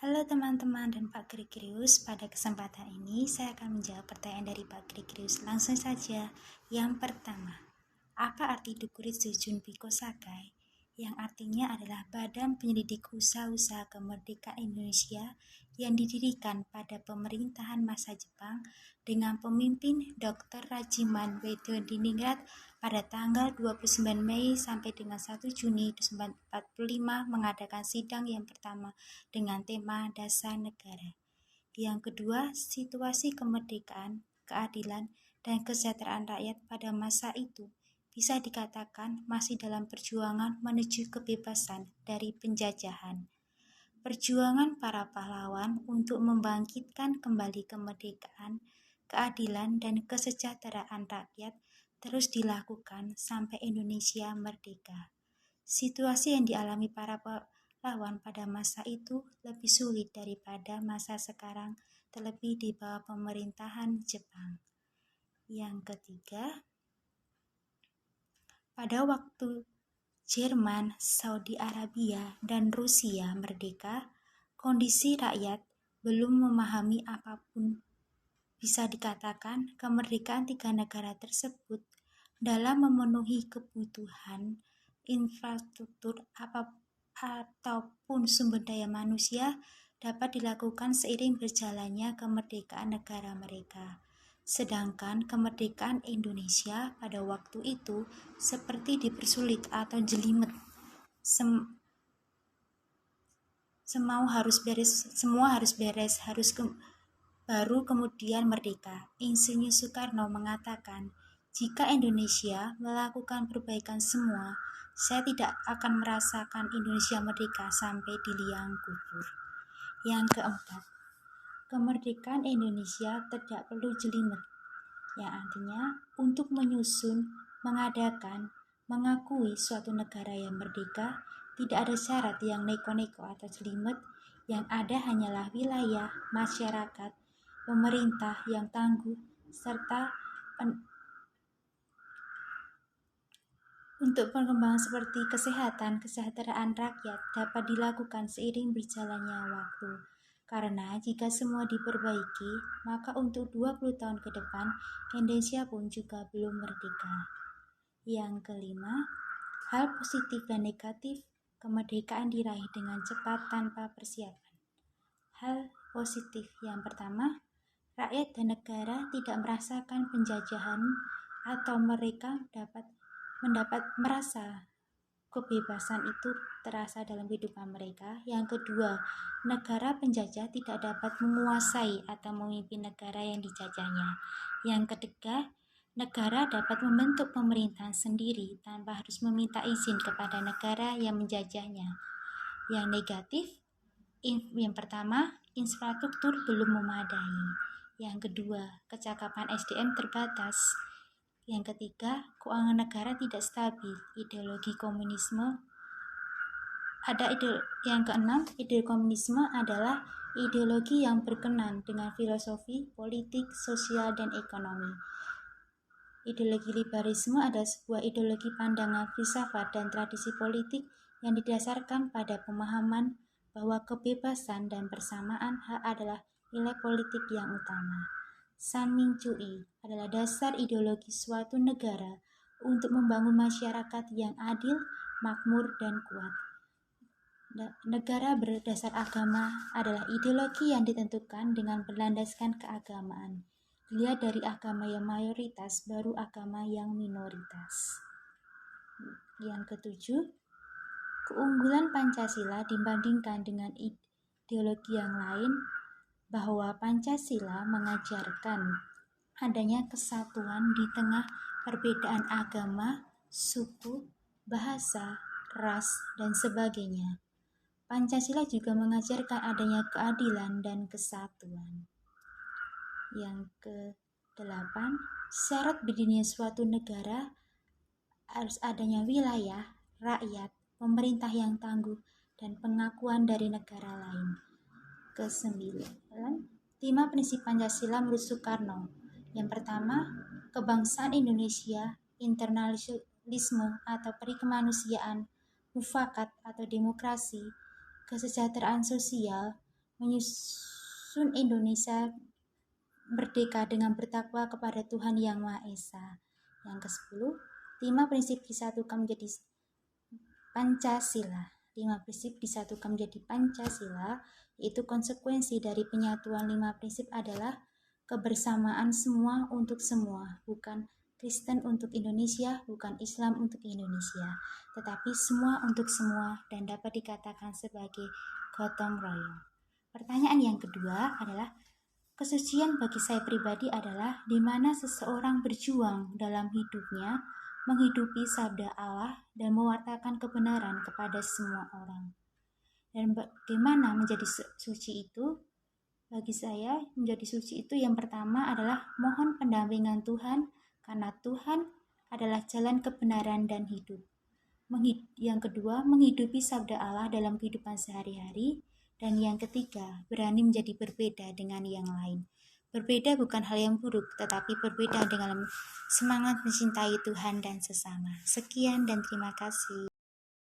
Halo teman-teman dan Pak Grigrius, pada kesempatan ini saya akan menjawab pertanyaan dari Pak Grigrius. Langsung saja. Yang pertama, apa arti Dokuritsu Junbiko Sakai? Yang artinya adalah Badan Penyelidik Usaha-Usaha Kemerdekaan Indonesia yang didirikan pada pemerintahan masa Jepang dengan pemimpin Dr. Rajiman Wedodiningrat pada tanggal 29 Mei sampai dengan 1 Juni 1945 mengadakan sidang yang pertama dengan tema Dasar Negara. Yang kedua, situasi kemerdekaan, keadilan, dan kesejahteraan rakyat pada masa itu bisa dikatakan masih dalam perjuangan menuju kebebasan dari penjajahan. Perjuangan para pahlawan untuk membangkitkan kembali kemerdekaan, keadilan, dan kesejahteraan rakyat terus dilakukan sampai Indonesia merdeka. Situasi yang dialami para pahlawan pada masa itu lebih sulit daripada masa sekarang, terlebih di bawah pemerintahan Jepang. Yang ketiga, pada waktu Jerman, Saudi Arabia, dan Rusia merdeka, kondisi rakyat belum memahami apapun. Bisa dikatakan kemerdekaan tiga negara tersebut dalam memenuhi kebutuhan infrastruktur ataupun sumber daya manusia dapat dilakukan seiring berjalannya kemerdekaan negara mereka. Sedangkan kemerdekaan Indonesia pada waktu itu seperti dipersulit atau jelimet. Semua harus beres, baru kemudian merdeka. Insinyur Soekarno mengatakan, jika Indonesia melakukan perbaikan semua, saya tidak akan merasakan Indonesia merdeka sampai di liang kubur. Yang keempat, kemerdekaan Indonesia tidak perlu jelimet, yang artinya untuk menyusun, mengadakan, mengakui suatu negara yang merdeka, tidak ada syarat yang neko-neko atau jelimet, yang ada hanyalah wilayah, masyarakat, pemerintah yang tangguh, serta untuk pengembangan seperti kesehatan, kesejahteraan rakyat dapat dilakukan seiring berjalannya waktu. Karena jika semua diperbaiki, maka untuk 20 tahun ke depan, Indonesia pun juga belum merdeka. Yang kelima, hal positif dan negatif kemerdekaan diraih dengan cepat tanpa persiapan. Hal positif yang pertama, rakyat dan negara tidak merasakan penjajahan atau mereka mendapat merasa kebebasan itu terasa dalam kehidupan mereka. Yang kedua, negara penjajah tidak dapat menguasai atau memimpin negara yang dijajahnya. Yang ketiga, negara dapat membentuk pemerintahan sendiri tanpa harus meminta izin kepada negara yang menjajahnya. Yang negatif, yang pertama, infrastruktur belum memadai. Yang kedua, kecakapan SDM terbatas. Yang ketiga, keuangan negara tidak stabil, ideologi komunisme. Yang keenam, ideologi komunisme adalah ideologi yang berkenan dengan filosofi, politik, sosial, dan ekonomi. Ideologi liberalisme adalah sebuah ideologi pandangan filsafat dan tradisi politik yang didasarkan pada pemahaman bahwa kebebasan dan persamaan hak adalah nilai politik yang utama. Sanmincuyi adalah dasar ideologi suatu negara untuk membangun masyarakat yang adil, makmur, dan kuat. Negara berdasar agama adalah ideologi yang ditentukan dengan berlandaskan keagamaan. Dilihat dari agama yang mayoritas, baru agama yang minoritas. Yang ketujuh, keunggulan Pancasila dibandingkan dengan ideologi yang lain bahwa Pancasila mengajarkan adanya kesatuan di tengah perbedaan agama, suku, bahasa, ras, dan sebagainya. Pancasila juga mengajarkan adanya keadilan dan kesatuan. Yang ke-8, syarat berdirinya suatu negara harus adanya wilayah, rakyat, pemerintah yang tangguh, dan pengakuan dari negara lain. Ke-9, 5 prinsip Pancasila menurut Soekarno. Yang pertama, kebangsaan Indonesia, internasionalisme atau perikemanusiaan, mufakat atau demokrasi, kesejahteraan sosial, menyusun Indonesia merdeka dengan bertakwa kepada Tuhan Yang Maha Esa. Yang ke-10, 5 prinsip disatukan menjadi Pancasila. 5 prinsip disatukan menjadi Pancasila, yaitu konsekuensi dari penyatuan 5 prinsip adalah kebersamaan semua untuk semua, bukan Kristen untuk Indonesia, bukan Islam untuk Indonesia, tetapi semua untuk semua dan dapat dikatakan sebagai gotong royong. Pertanyaan yang kedua adalah, kesucian bagi saya pribadi adalah di mana seseorang berjuang dalam hidupnya menghidupi sabda Allah dan mewartakan kebenaran kepada semua orang. Dan bagaimana menjadi suci itu? Bagi saya, menjadi suci itu yang pertama adalah mohon pendampingan Tuhan, karena Tuhan adalah jalan kebenaran dan hidup. Yang kedua, menghidupi sabda Allah dalam kehidupan sehari-hari. Dan yang ketiga, berani menjadi berbeda dengan yang lain. Berbeda bukan hal yang buruk, tetapi berbeda dengan semangat mencintai Tuhan dan sesama. Sekian dan terima kasih.